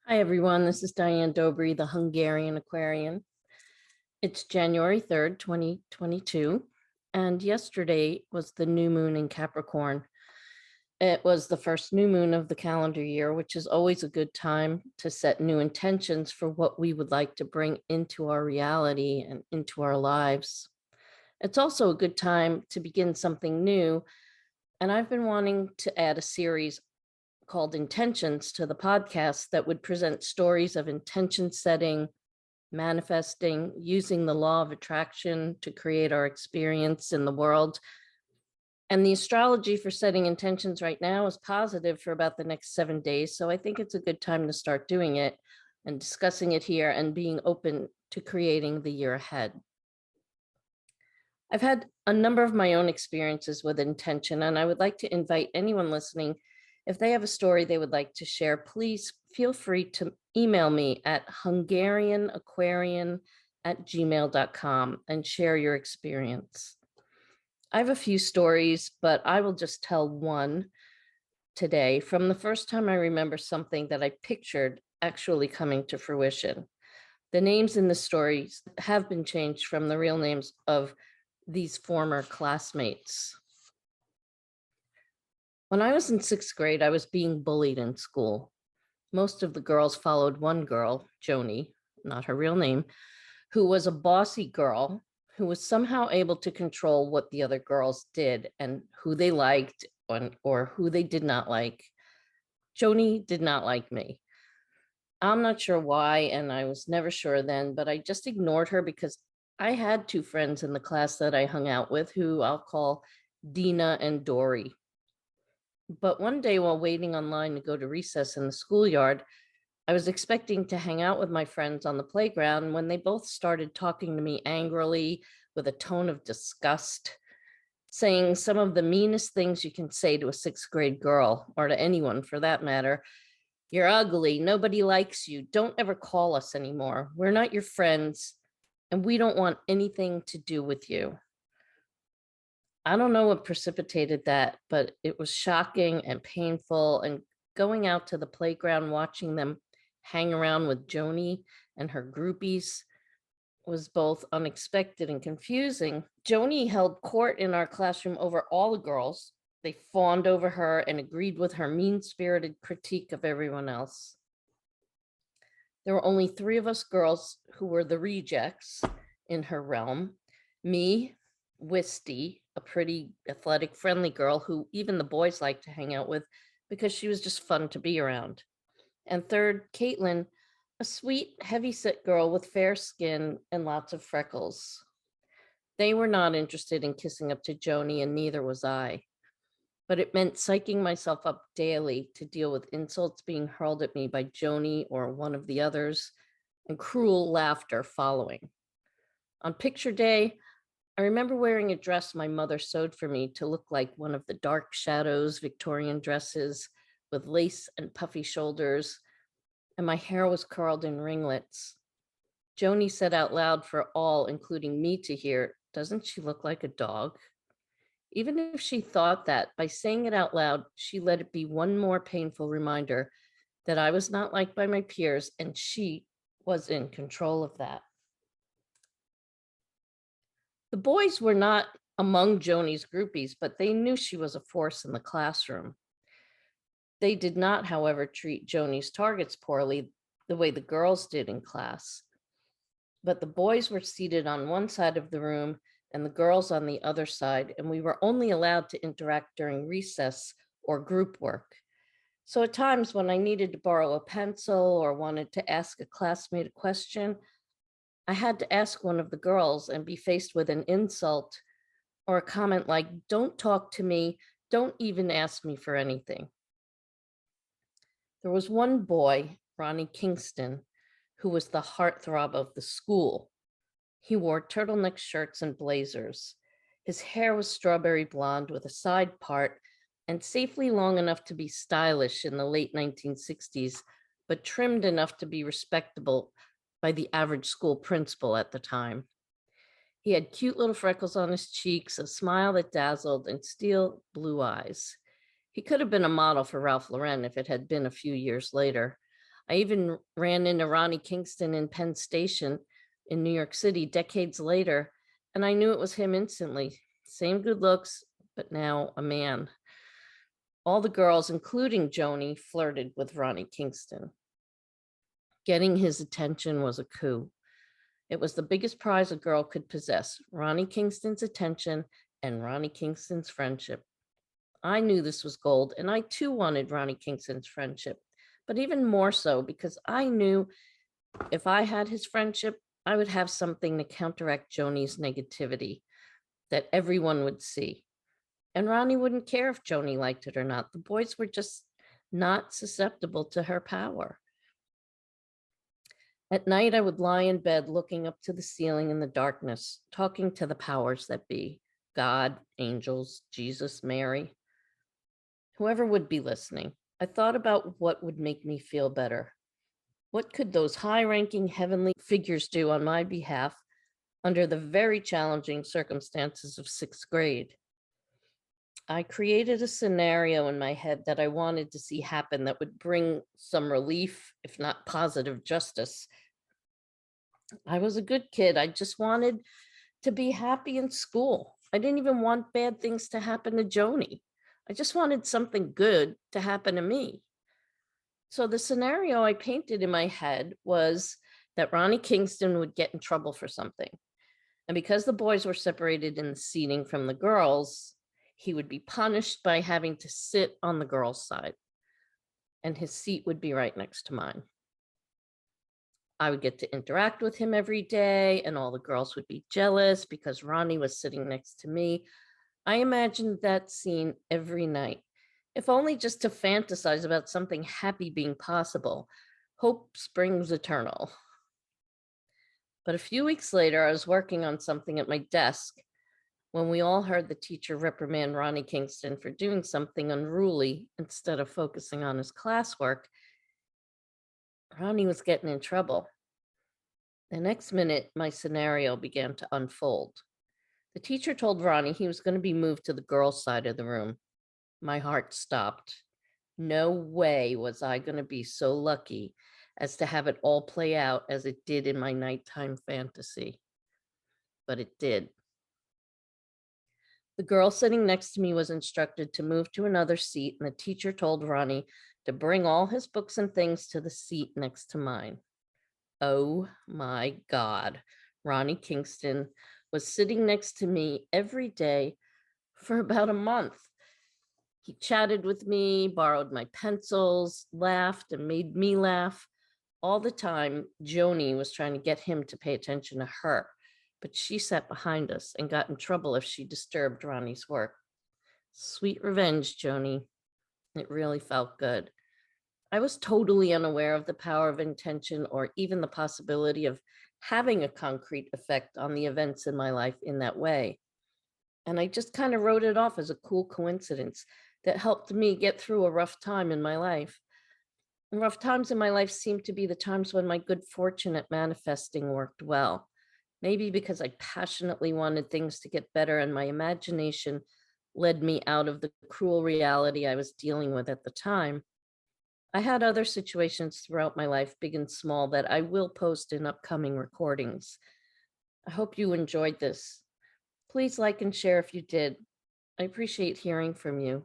Hi, everyone. This is Diane Dobry, the Hungarian Aquarian. It's January 3rd, 2022, and yesterday was the new moon in Capricorn. It was the first new moon of the calendar year, which is always a good time to set new intentions for what we would like to bring into our reality and into our lives. It's also a good time to begin something new, and I've been wanting to add a series called Intentions to the podcast that would present stories of intention setting, manifesting, using the law of attraction to create our experience in the world. And the astrology for setting intentions right now is positive for about the next 7 days. So I think it's a good time to start doing it and discussing it here and being open to creating the year ahead. I've had a number of my own experiences with intention, and I would like to invite anyone listening, if they have a story they would like to share, please feel free to email me at hungarianaquarian@gmail.com and share your experience. I have a few stories, but I will just tell one today from the first time I remember something that I pictured actually coming to fruition. The names in the stories have been changed from the real names of these former classmates. When I was in 6th grade, I was being bullied in school. Most of the girls followed one girl, Joni, not her real name, who was a bossy girl who was somehow able to control what the other girls did and who they liked or who they did not like. Joni did not like me. I'm not sure why, and I was never sure then, but I just ignored her because I had 2 friends in the class that I hung out with who I'll call Dina and Dory. But one day while waiting online to go to recess in the schoolyard, I was expecting to hang out with my friends on the playground when they both started talking to me angrily with a tone of disgust, saying some of the meanest things you can say to a 6th grade girl, or to anyone for that matter. You're ugly. Nobody likes you. Don't ever call us anymore. We're not your friends, and we don't want anything to do with you. I don't know what precipitated that, but it was shocking and painful. And going out to the playground, watching them hang around with Joni and her groupies was both unexpected and confusing. Joni held court in our classroom over all the girls. They fawned over her and agreed with her mean-spirited critique of everyone else. There were only 3 of us girls who were the rejects in her realm. Me, Wisty, a pretty athletic, friendly girl who even the boys liked to hang out with because she was just fun to be around. And third, Caitlin, a sweet, heavy-set girl with fair skin and lots of freckles. They were not interested in kissing up to Joni, and neither was I. But it meant psyching myself up daily to deal with insults being hurled at me by Joni or one of the others, and cruel laughter following. On picture day, I remember wearing a dress my mother sewed for me to look like one of the dark shadows Victorian dresses with lace and puffy shoulders, and my hair was curled in ringlets. Joni said out loud for all, including me, to hear, "Doesn't she look like a dog?" Even if she thought that, by saying it out loud, she let it be one more painful reminder that I was not liked by my peers, and she was in control of that. The boys were not among Joni's groupies, but they knew she was a force in the classroom. They did not, however, treat Joni's targets poorly the way the girls did in class. But the boys were seated on one side of the room and the girls on the other side, and we were only allowed to interact during recess or group work. So at times when I needed to borrow a pencil or wanted to ask a classmate a question, I had to ask one of the girls and be faced with an insult or a comment like, "Don't talk to me, don't even ask me for anything." There was one boy, Ronnie Kingston, who was the heartthrob of the school. He wore turtleneck shirts and blazers. His hair was strawberry blonde with a side part and safely long enough to be stylish in the late 1960s, but trimmed enough to be respectable by the average school principal at the time. He had cute little freckles on his cheeks, a smile that dazzled, and steel blue eyes. He could have been a model for Ralph Lauren if it had been a few years later. I even ran into Ronnie Kingston in Penn Station in New York City decades later, and I knew it was him instantly. Same good looks, but now a man. All the girls, including Joni, flirted with Ronnie Kingston. Getting his attention was a coup. It was the biggest prize a girl could possess, Ronnie Kingston's attention and Ronnie Kingston's friendship. I knew this was gold, and I too wanted Ronnie Kingston's friendship, but even more so because I knew if I had his friendship, I would have something to counteract Joni's negativity that everyone would see. And Ronnie wouldn't care if Joni liked it or not. The boys were just not susceptible to her power. At night, I would lie in bed looking up to the ceiling in the darkness, talking to the powers that be, God, angels, Jesus, Mary, whoever would be listening. I thought about what would make me feel better. What could those high-ranking heavenly figures do on my behalf under the very challenging circumstances of sixth grade? I created a scenario in my head that I wanted to see happen that would bring some relief, if not positive justice. I was a good kid. I just wanted to be happy in school. I didn't even want bad things to happen to Joni. I just wanted something good to happen to me. So the scenario I painted in my head was that Ronnie Kingston would get in trouble for something. And because the boys were separated in the seating from the girls, he would be punished by having to sit on the girls' side, and his seat would be right next to mine. I would get to interact with him every day, and all the girls would be jealous because Ronnie was sitting next to me. I imagined that scene every night, if only just to fantasize about something happy being possible. Hope springs eternal. But a few weeks later, I was working on something at my desk when we all heard the teacher reprimand Ronnie Kingston for doing something unruly instead of focusing on his classwork. Ronnie was getting in trouble. The next minute, my scenario began to unfold. The teacher told Ronnie he was going to be moved to the girls' side of the room. My heart stopped. No way was I going to be so lucky as to have it all play out as it did in my nighttime fantasy. But it did. The girl sitting next to me was instructed to move to another seat, and the teacher told Ronnie to bring all his books and things to the seat next to mine. Oh my God. Ronnie Kingston was sitting next to me every day for about a month. He chatted with me, borrowed my pencils, laughed, and made me laugh. All the time, Joni was trying to get him to pay attention to her, but she sat behind us and got in trouble if she disturbed Ronnie's work. Sweet revenge, Joni. It really felt good. I was totally unaware of the power of intention or even the possibility of having a concrete effect on the events in my life in that way. And I just kind of wrote it off as a cool coincidence that helped me get through a rough time in my life. And rough times in my life seemed to be the times when my good fortune at manifesting worked well. Maybe because I passionately wanted things to get better and my imagination led me out of the cruel reality I was dealing with at the time. I had other situations throughout my life, big and small, that I will post in upcoming recordings. I hope you enjoyed this. Please like and share if you did. I appreciate hearing from you.